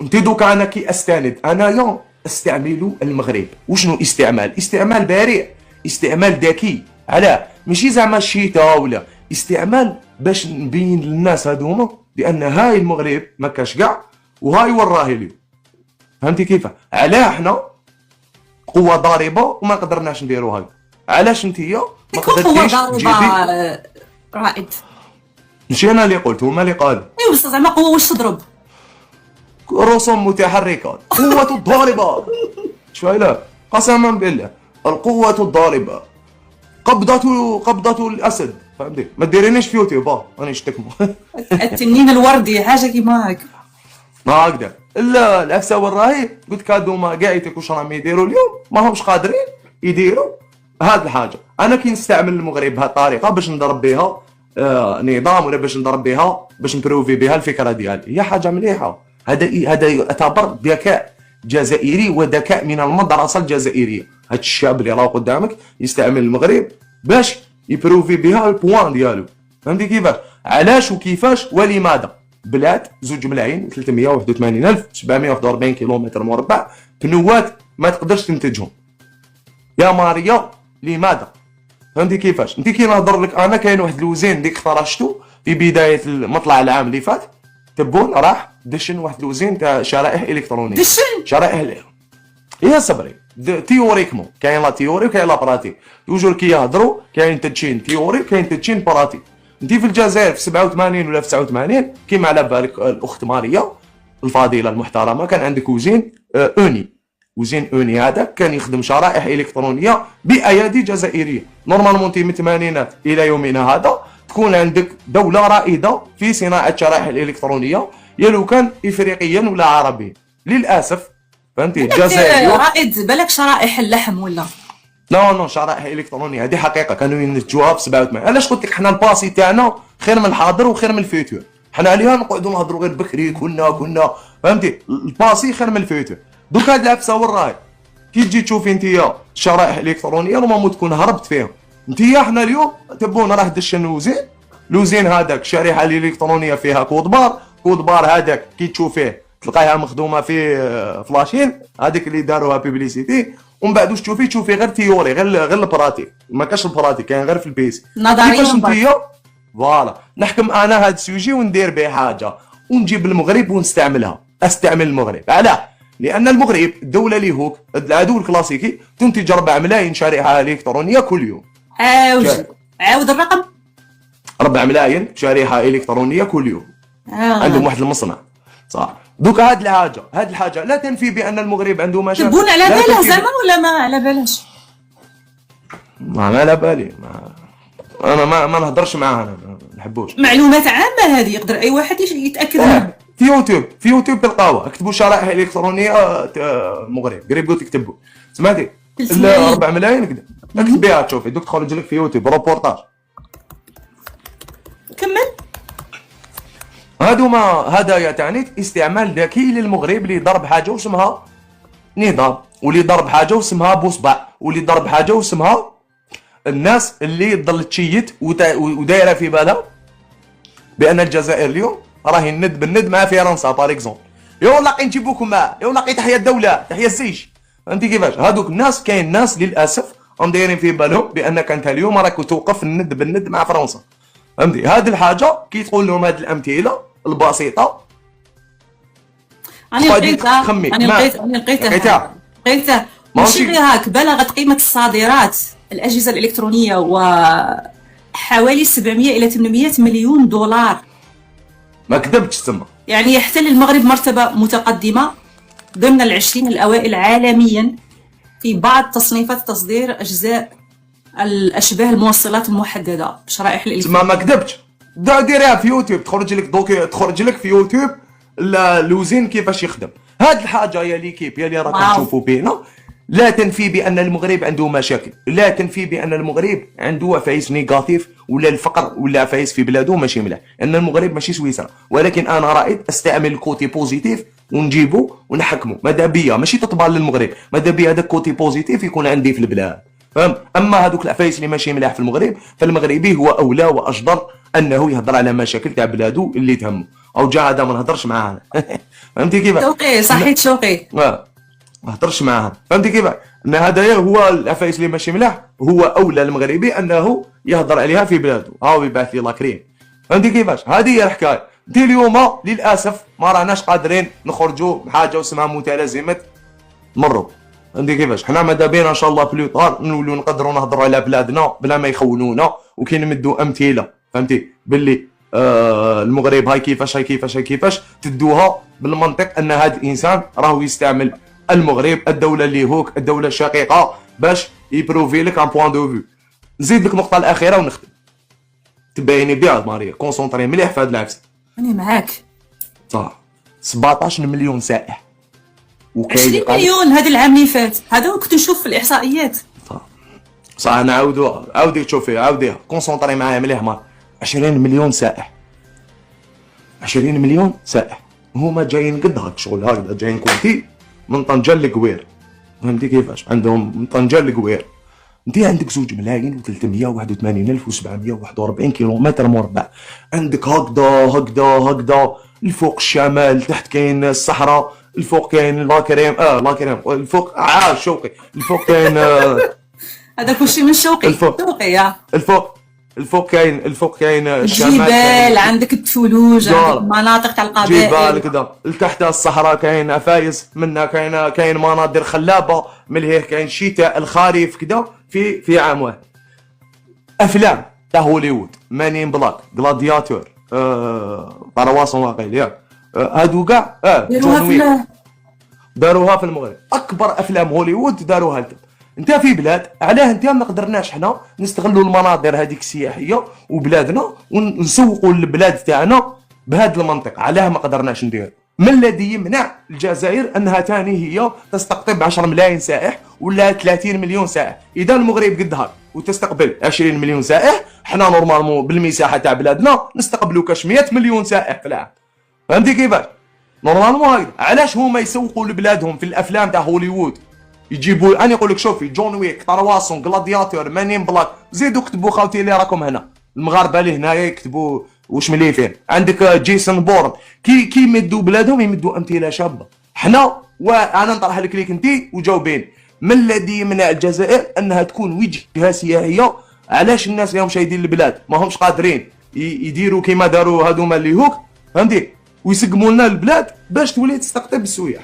انت دوكا انا كي استند انايا استعمل المغرب. وشنو استعمال؟ استعمال بريء، استعمال ذكي. علاه؟ ماشي زعما الشتاء ولا استعمال باش نبين للناس هذوما بان هاي المغرب ما كاش كاع وهاي وراه اليوم. فهمتي كيف؟ علاه حنا قوه ضاربه وما قدرناش نديرو هاي؟ علاش نتيا ما قدرتيش تجيبي؟ رائد. ماشي انا اللي قلت، هما اللي قالوا. ايوا بس زعما قوه واش تضرب؟ رسوم متحركه، قوه الضاربه. شويه قسما بالله القوه الضاربه، قبضه الاسد. فهمتي؟ ما ديرينيش في يوتيوب راني نشتكمو. التنين الوردي حاجه كيما هكا. ما هكذا. لا العفسه والراهي قلت كادو ما كاع واش راهم يديروا اليوم ما همش قادرين يديروا هاد الحاجه. انا كي نستعمل المغرب بهذه الطريقه باش نضرب بها نظام، ولا باش نضرب بها باش نبروفي بها الفكره ديالي، هي حاجه مليحه. هذا يعتبر ذكاء جزائري وذكاء من المدرسه الجزائريه. هاد الشاب اللي راه قدامك يستعمل المغرب باش يبروفي بها البوان ديالو. فهمتي كيفاش؟ علاش وكيفاش ولماذا؟ بلاد 2 ملايين 381,741 كيلومتر مربع، بنوات ما تقدرش تنتجهم. يا ماريا لماذا؟ فهمتي كيفاش؟ انت كي نهضر لك انا كاين واحد الوزين ديك خرجتو في بدايه مطلع العام اللي فات، تبون راح دشن واحد الوزين تاع شرائح الكترونيه. دشن شرائح يا صبري تيوريكمون كاين لا تيوري وكاين لا براتيك. توجور كي يهضروا كاين تدشين تيوري وكاين تدشين براتيك. انت في الجزائر في 87 ولا في 89 كيما على بالك الاخت ماريا الفضيله المحترمه كان عندك وزين اوني. وزين اوني هذاك كان يخدم شرائح الكترونيه بايادي جزائريه. نورمالمون من الثمانينات الى يومنا هذا تكون عندك دوله رائده في صناعه شرائح الالكترونيه، يا لو كان افريقيا ولا عربيا. للاسف فهمتي الجزائر رائد بالك شرائح اللحم ولا لا شرائح الكترونيه هذه حقيقه كانوا ينتجوها في 87. علاش قلت لك حنا الباسي تاعنا خير من الحاضر وخير من الفيتور. حنا عليها نقعدوا نهضروا غير بكري كنا فهمتي الباسي خير من الفيتور. دوك هاد العفسه والراي كي تجي تشوفي انت الشرائح الالكترونيه نورمالمون تكون هربت فيهم. انت حنا اليوم تبون راه دشن لوزين هذاك الشريحه الالكترونيه فيها كود بار هذاك كي تشوفيه تلقاها مخدومه في فلاشين هذيك اللي داروها بيبليسيتي، ومن بعد واش تشوفي غير تيوري غير البراتيك. ما كاش البراتيك كاين غير في البيسي. كيفاش انتيا فوالا نحكم انا هاد السوجي وندير به حاجه ونجيب المغرب ونستعملها. استعمل المغرب علاه؟ لان المغرب الدوله اللي هوك العدو الكلاسيكي تنتج 4 ملايين شريحه الكترونيه كل يوم. عاود الرقم 4 ملايين شريحه الكترونيه كل يوم. عندهم واحد المصنع صح. دوك هاد الحاجه لا تنفي بان المغرب عنده مشاكل. تبون على باله زعما ولا ما على بالاش؟ ما على بالي انا ما نهضرش معاه، انا ما نحبوش. معلومات عامه هذه يقدر اي واحد يتاكد منها. في يوتيوب تلقاوها اكتبوا شرائح الكترونيه المغرب قريب قلت اكتبوا سمعتي 4 ملايين كذا اكتب بها تشوفي دوك تخرج لك في يوتيوب روبورتاج. كمل. هادوما هدايا تعني استعمال ذكي للمغرب اللي ضرب حاجه واسمها نظام، واللي ضرب حاجه واسمها بوصبع، واللي ضرب حاجه واسمها الناس اللي تضل تشيت ودايره في بالها بان الجزائر اليوم راهي بالند مع فرنسا بار اكزومبل. يو لاقي نجيبوكم معاه، يو لاقي تحيا الدوله تحيا السيش. فهمتي كيفاش؟ هذوك الناس كاين ناس للاسف هم دايرين في بالهم بانك انت اليوم راك توقف الند بالند مع فرنسا. فهمتي؟ هذه الحاجه كي تقول لهم هذه الامثله البسيطه انا لقيتها ماشي غير هاك. بلغت قيمه الصادرات الاجهزه الالكترونيه وحوالي 700 الى 800 مليون دولار. ما كذبتش تما. يعني يحتل المغرب مرتبه متقدمه ضمن العشرين الاوائل عالميا في بعض تصنيفات تصدير اجزاء الاشباه الموصلات المحدده بشرائح الالكترونيه. ما كذبتش. ديريها في يوتيوب تخرج لك في يوتيوب اللوزين كيفاش يخدم. هاد الحاجه يا ليكيب يا اللي راكم تشوفوا بينا لا تنفي بان المغرب عنده مشاكل، لا تنفي بان المغرب عنده عفايس نيجاتيف ولا الفقر ولا عفايس في بلاده ماشي مليح، ان المغرب ماشي سويسرا. ولكن انا رائد استعمل الكوتي بوزيتيف ونجيبو ونحكمو. ماذا بيا ماشي تطبع للمغرب، ماذا بيا هذاك كوتي بوزيتيف يكون عندي في البلاد. فهم؟ اما هذوك العفايس اللي ماشي مليح في المغرب فالمغربي هو اولى واجدر انه يهضر على مشاكل تاع بلادو اللي تهمه. او جا هذا ما نهضرش معاه فهمتي كيف؟ شوقي صحيت شوقي. ما هضرش معاها، فهمتي كيف؟ ان هذايا هو العفايس اللي ماشي ملاح، هو اولى المغربي انه يهضر عليها في بلاده، هاو يبعث لي لاكريم، فهمتي كيفاش؟ هذه هي الحكايه. انت اليوم للاسف ما راناش قادرين نخرجوا بحاجه اسمها متلازمه مروا، فهمتي كيفاش؟ حنا ماذا بينا ان شاء الله بلو طار نولوا نقدروا نهضروا على بلادنا بلا ما يخونونا، وكنمدوا امثله، فهمتي؟ باللي المغرب هاي كيفاش هاي كيفاش هاي كيفاش، تدوها بالمنطق ان هذا الانسان راهو يستعمل المغرب، الدوله اللي هوك الدوله الشقيقه، باش يبروفي لك ان بوان دو فيو. نزيد لك النقطه الاخيره ونختم. تبايني بيها ماريا، كونسونطري مليح في هذا العفسه. أنا معاك. صح 17 مليون سائح، 20 مليون هذا العام اللي فات، هذا كنت نشوف في الاحصائيات. صح نعاودوها، عاودي تشوفيها، عاوديها، كونسونطري معايا مليح مار. 20 مليون سائح، 20 مليون سائح، هما جايين قد هاك شغل هكذا، جايين كونتي من طنجة لقوير، فهمتي كيفاش؟ عندهم من طنجة لقوير. انت عندك 2 ملايين و381,741 كيلومتر مربع، عندك هكذا الفوق الشمال، تحت كاين الصحراء، الفوق كاين لاكريم الفوق شوقي، الفوق كاين هذا كلشي من شوقي. شوقي الفوق كاين الشمال، جبال، عندك الثلوج، عندك مناطق تاع القبائل، جبال كذا، لتحت الصحراء كاين عفايس، منها كاين مناظر خلابه، من لهيه كاين الشتاء الخريف كذا في عام واحد. افلام تاع هوليوود، مانين بلاك، غلادياتور، طرواسون واقيل ياك، هادو كاع داروها في المغرب. اكبر افلام هوليوود داروها لكم. انت في بلاد، علاه انت ما قدرناش حنا نستغلوا المناظر هذيك السياحيه وبلادنا ونسوقوا البلاد تاعنا بهذا المنطق؟ علاه ما قدرناش ندير؟ ما الذي يمنع الجزائر انها ثاني هي تستقطب 10 ملايين سائح ولا 30 مليون سائح؟ اذا المغرب قد هاك وتستقبل 20 مليون سائح، حنا نورمالمون بالمساحه تاع بلادنا نستقبلوا كاش 100 مليون سائح في العام، فهمتي كيفاش؟ نورمالمون هكذا. علاش هما يسوقوا لبلادهم في الافلام تاع هوليوود؟ يجيبوا، انا نقول لك شوفي، جون ويك، طرواسون، غلادياتور، مانين بلاك، زيدوا كتبوا خاوتي اللي راكم هنا المغاربه اللي هنايا يكتبوا واش مليفين. عندك جيسون بورن، كي يمدوا بلادهم يمدوا امثله شابه. حنا وانا نطرح لك ليك انت وجاوبين، ما الذي يمنع الجزائر انها تكون وجهه سياحيه؟ علاش الناس اليوم شايدين البلاد ما همش قادرين يديروا كيما داروا هذوما اللي هوك، فهمتي؟ ويسقموا لنا البلاد باش تولي تستقطب السياح.